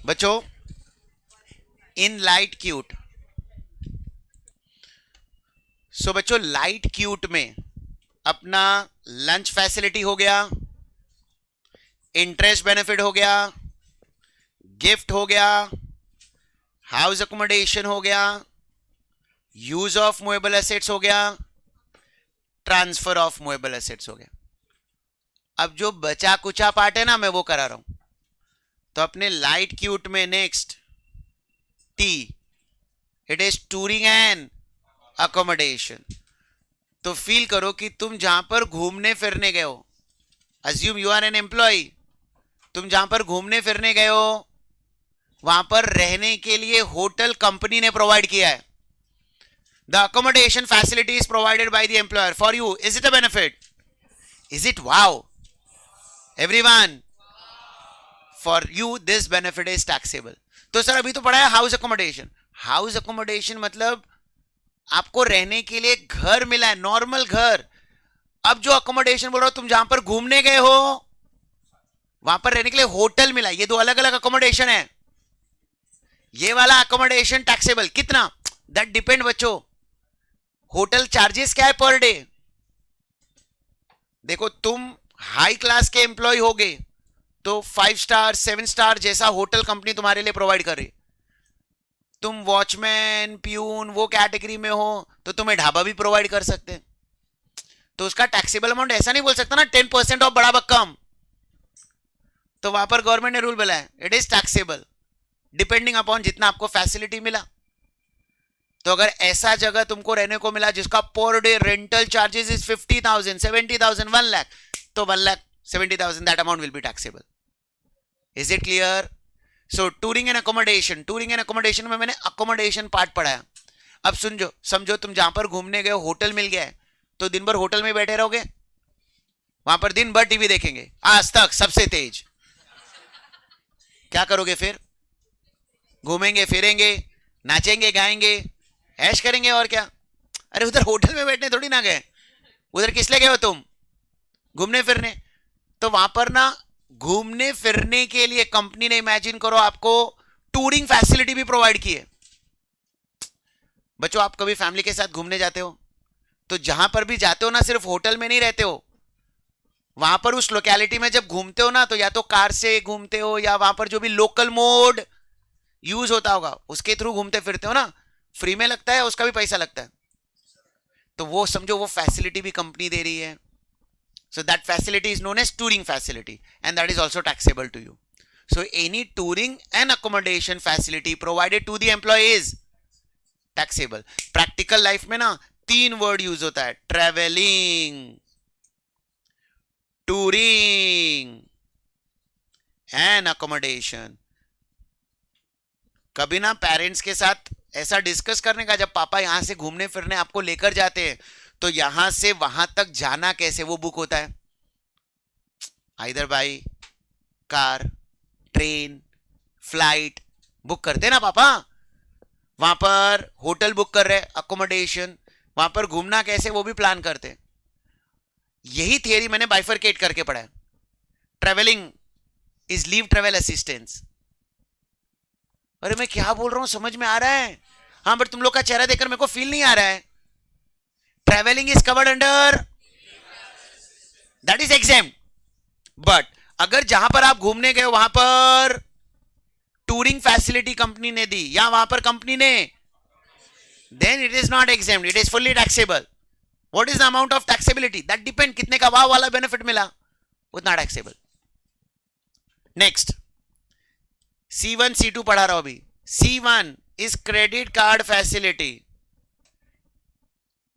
बच्चों, in light cute, सो बच्चों light क्यूट में अपना लंच फैसिलिटी हो गया, इंटरेस्ट बेनिफिट हो गया, गिफ्ट हो गया, हाउस अकोमोडेशन हो गया, यूज ऑफ मूवेबल एसेट्स हो गया, ट्रांसफर ऑफ मूवेबल एसेट्स हो गया। अब जो बचा कुचा पार्ट है ना, मैं वो करा रहा हूं। तो अपने लाइट क्यूट में नेक्स्ट टी, it is touring and accommodation. तो फील करो कि तुम जहां पर घूमने फिरने गए हो, assume you are an employ, तुम जहां पर घूमने फिरने गए हो वहां पर रहने के लिए होटल कंपनी ने प्रोवाइड किया है। The accommodation facility is provided by the employer for you. Is it a benefit? Is it? Wow everyone, for you this benefit is taxable. तो सर अभी तो पढ़ा है हाउस अकोमोडेशन। हाउस अकोमोडेशन मतलब आपको रहने के लिए घर मिला है, नॉर्मल घर। अब जो अकोमोडेशन बोल रहा हूं, तुम जहां पर घूमने गए हो वहां पर रहने के लिए होटल मिला। ये दो अलग अलग अकोमोडेशन है। ये वाला अकोमोडेशन टैक्सेबल कितना, दैट डिपेंड बच्चों। होटल चार्जेस क्या है पर डे। देखो तुम हाई क्लास के एम्प्लॉय होगे तो 5 स्टार 7 स्टार जैसा होटल कंपनी तुम्हारे लिए प्रोवाइड कर रही। तुम वॉचमैन प्यून वो कैटेगरी में हो तो तुम्हें ढाबा भी प्रोवाइड कर सकते हैं। तो उसका टैक्सेबल अमाउंट ऐसा नहीं बोल सकता ना 10% ऑफ बड़ा बक्कम। तो वहां पर गवर्नमेंट ने रूल बनाया, it is taxable depending upon जितना आपको फैसिलिटी मिला। तो अगर ऐसा जगह तुमको रहने को मिला जिसका per day rental charges is 50,000 70,000 1 lakh, तो 1,70,000 that amount will be taxable. Is it clear? So touring and accommodation, touring and accommodation में मैंने अकोमोडेशन पार्ट पढ़ाया। अब समझो तुम जहां पर घूमने गए होटल मिल गया है, तो दिन भर होटल में बैठे रहोगे, वहां पर दिन भर टीवी देखेंगे, आज तक सबसे तेज। क्या करोगे फिर? घूमेंगे फिरेंगे, नाचेंगे गाएंगे, ऐश करेंगे और क्या। अरे उधर होटल में बैठने थोड़ी ना गए, उधर किस लिए गए हो तुम? घूमने फिरने। तो वहां पर ना घूमने फिरने के लिए कंपनी ने, इमेजिन करो, आपको टूरिंग फैसिलिटी भी प्रोवाइड की है। बच्चों आप कभी फैमिली के साथ घूमने जाते हो तो जहां पर भी जाते हो ना, सिर्फ होटल में नहीं रहते हो, वहां पर उस लोकेलिटी में जब घूमते हो ना, तो या तो कार से घूमते हो या वहां पर जो भी लोकल मोड यूज होता होगा उसके थ्रू घूमते फिरते हो ना। फ्री में लगता है, उसका भी पैसा लगता है। तो वो समझो वो फैसिलिटी भी कंपनी दे रही है। So that facility is known as touring facility and that is also taxable to you. So any touring and accommodation facility provided to the employee is taxable. Practical life में ना 3 word use होता है, travelling, touring and accommodation. कभी ना parents के साथ ऐसा discuss करने का, जब पापा यहां से घूमने फिरने आपको लेकर जाते हैं तो यहां से वहां तक जाना कैसे वो बुक होता है, either by car, train, flight book करते हैं ना पापा। वहां पर होटल बुक कर रहे, अकोमोडेशन, वहां पर घूमना कैसे वो भी प्लान करते हैं। यही थियरी मैंने बाइफरकेट करके पढ़ा है। Travelling is leave travel assistance. अरे मैं क्या बोल रहा हूं, समझ में आ रहा है? हाँ, बट तुम लोग का चेहरा देखकर मेरे को फील नहीं आ रहा है। Travelling is covered under, that is exam. But अगर जहां पर आप घूमने गए वहां पर टूरिंग फैसिलिटी कंपनी ने दी या वहां पर कंपनी ने, then it is not exempt, it is fully taxable. What is the amount of taxability? That depend, कितने का वाव वाला बेनिफिट मिला उतना टैक्सेबल। नेक्स्ट C1 C2 पढ़ा रहा हूं अभी। C1 is credit card facility.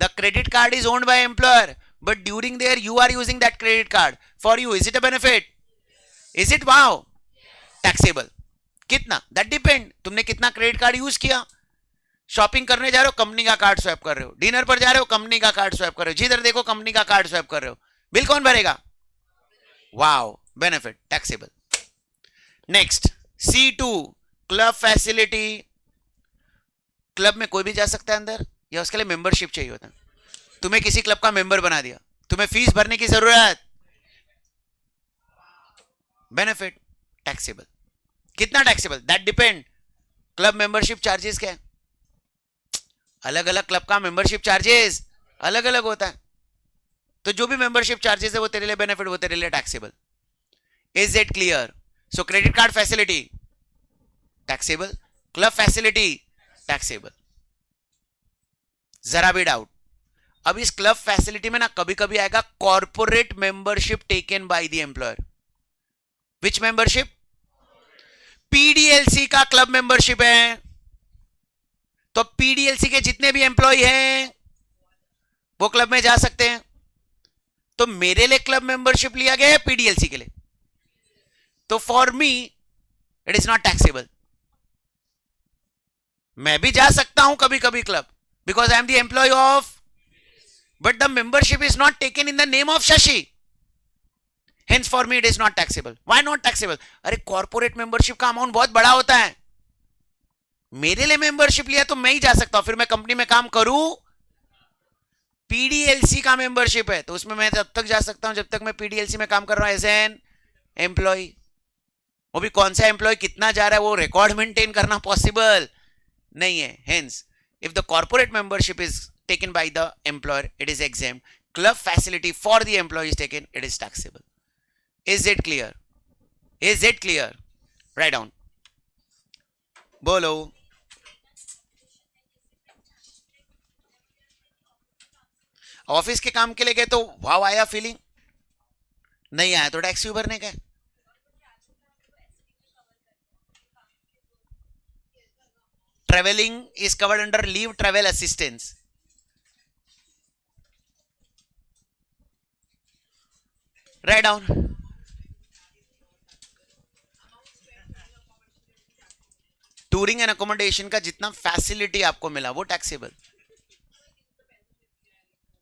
The credit card is owned by employer, but during there you are using that credit card. For you, is it a benefit? Is it wow? Taxable. कितना? That depend. तुमने कितना credit card use किया। Shopping करने जा रहे हो, company का card swipe कर रहे हो। डिनर पर जा रहे हो, कंपनी का कार्ड स्वैप कर रहे हो। जिधर देखो कंपनी का कार्ड स्वैप कर रहे हो। बिल कौन भरेगा? Wow, benefit, taxable. Next C2 club facility. Club में कोई भी जा सकता है अंदर, या उसके लिए मेंबरशिप चाहिए होता है। तुम्हें किसी क्लब का मेंबर बना दिया, तुम्हें फीस भरने की जरूरत, बेनिफिट, टैक्सेबल। कितना taxable, that depend. Club membership charges क्या है, अलग अलग क्लब का मेंबरशिप चार्जेस अलग अलग होता है, तो जो भी मेंबरशिप चार्जेस है वो तेरे लिए बेनिफिट, वो तेरे लिए taxable. Is it clear? So credit card facility taxable, club facility taxable, जरा भी डाउट? अब इस क्लब फैसिलिटी में ना कभी कभी आएगा corporate membership taken by the employer. Which membership? PDLC का क्लब मेंबरशिप है, तो पीडीएलसी के जितने भी एम्प्लॉय हैं वो क्लब में जा सकते हैं। तो मेरे लिए क्लब मेंबरशिप लिया गया है पीडीएलसी के लिए, तो for me it is not taxable. मैं भी जा सकता हूं कभी कभी club, because I am the employ of, but the membership is not taken in the name of Shashi, hence for me it is not taxable. Why not taxable? अरे corporate membership का amount बहुत बड़ा होता है, मेरे लिए मेंबरशिप लिया तो मैं ही जा सकता हूं, फिर मैं कंपनी में काम करूं, पीडीएलसी का मेंबरशिप है तो उसमें मैं तब तक जा सकता हूं जब तक मैं पीडीएलसी में काम कर रहा हूं एज एन एम्प्लॉय। वो भी कौन सा एम्प्लॉय कितना जा रहा है वो रिकॉर्ड मेंटेन करना पॉसिबल नहीं है। Hence if the corporate membership is taken by the employer it is exempt, club facility for the employ is taken, it is taxable. Is it clear? Is it clear? Right down, बोलो। Office के काम के लिए गए तो वाव आया feeling, नहीं आया तो टैक्स भी भरने का है। Travelling is covered under leave travel assistance. Write down, touring and accommodation का जितना फैसिलिटी आपको मिला वो टैक्सेबल।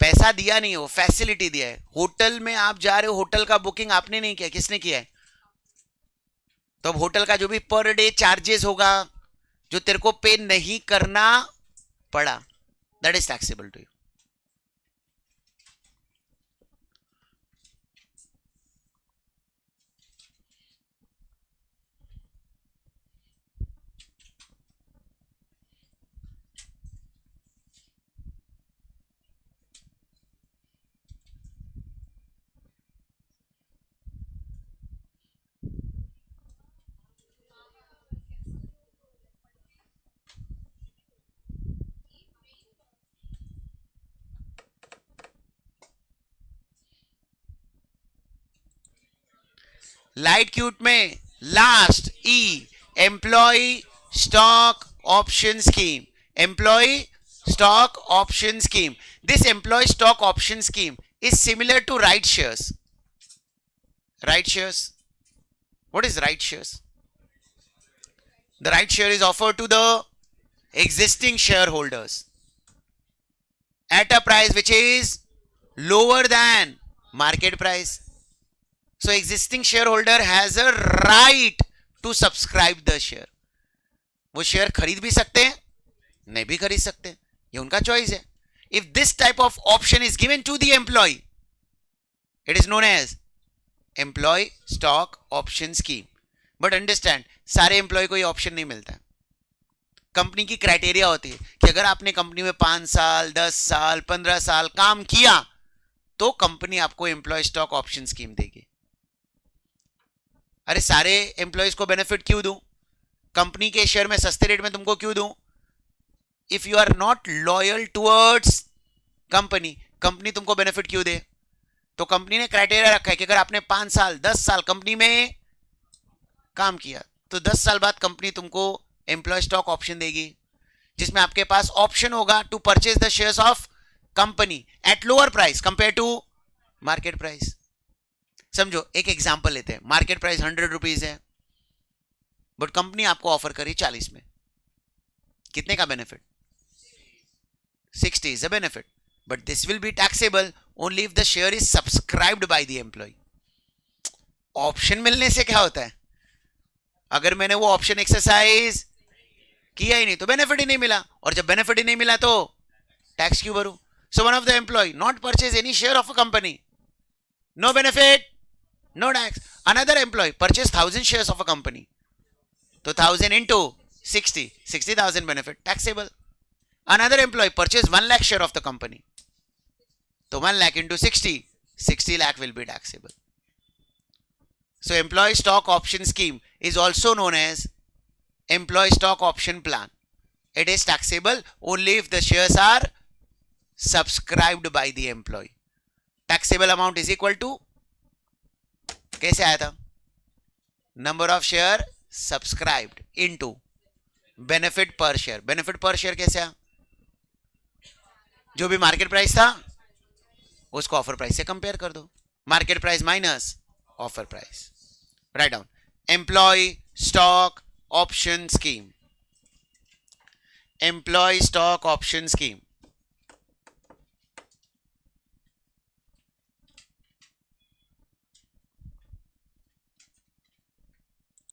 पैसा दिया नहीं, वो फैसिलिटी दिया है। होटल में आप जा रहे हो, होटल का बुकिंग आपने नहीं किया, किसने किया है? तो अब होटल का जो भी पर डे चार्जेस होगा जो तेरे को पे नहीं करना पड़ा, that is taxable to you. लाइट क्यूट में last E, employee stock option scheme. Employ stock option scheme, this employee stock option scheme is similar to right shares. Right shares, what is right shares? The right share is offered to the existing shareholders at a price which is lower than market price. So existing shareholder has a right to subscribe the share. वो share खरीद भी सकते हैं, नहीं भी खरीद सकते, ये उनका चॉइस है। If this type of option is given to the employee, it is known as employee stock option scheme. But understand, सारे एम्प्लॉय को ये ऑप्शन नहीं मिलता है। कंपनी की क्राइटेरिया होती है कि अगर आपने कंपनी में 5 साल 10 साल 15 साल काम किया तो कंपनी आपको एम्प्लॉय स्टॉक ऑप्शन स्कीम देगी। अरे सारे एम्प्लॉयज को बेनिफिट क्यों दूं, कंपनी के शेयर में सस्ते रेट में तुमको क्यों दूं? If you are not loyal towards company, company तुमको बेनिफिट क्यों दे? तो कंपनी ने क्राइटेरिया रखा है कि अगर आपने 5 साल 10 साल कंपनी में काम किया तो 10 साल बाद कंपनी तुमको एम्प्लॉय स्टॉक ऑप्शन देगी, जिसमें आपके पास ऑप्शन होगा to purchase the shares of company at lower price compare to market price. समझो, एक एग्जांपल लेते हैं, मार्केट प्राइस 100 रुपीज है बट कंपनी आपको ऑफर करी 40 में, कितने का benefit? 60 is a benefit, but this will be taxable only if the share is subscribed by the employee. Option मिलने से क्या होता है? अगर मैंने वो ऑप्शन एक्सरसाइज किया ही नहीं तो बेनिफिट ही नहीं मिला, और जब बेनिफिट ही नहीं मिला तो टैक्स क्यों भरूं? So one of the employee not purchase any share of a company, no benefit, no tax. Another employee purchased 1000 shares of a company, तो 1000 into 60,000 benefit taxable. Another employee purchased 1 lakh share of the company. So 1 lakh into 60 lakh will be taxable. So employee stock option scheme is also known as employee stock option plan. It is taxable only if the shares are subscribed by the employee. Taxable amount is equal to, कैसे आया था, number of share subscribed into benefit per share. Benefit per share कैसे आया, जो भी market price था उसको offer price से कंपेयर कर दो. Market price minus offer price. Right down. Employ stock option scheme. Employ stock option scheme.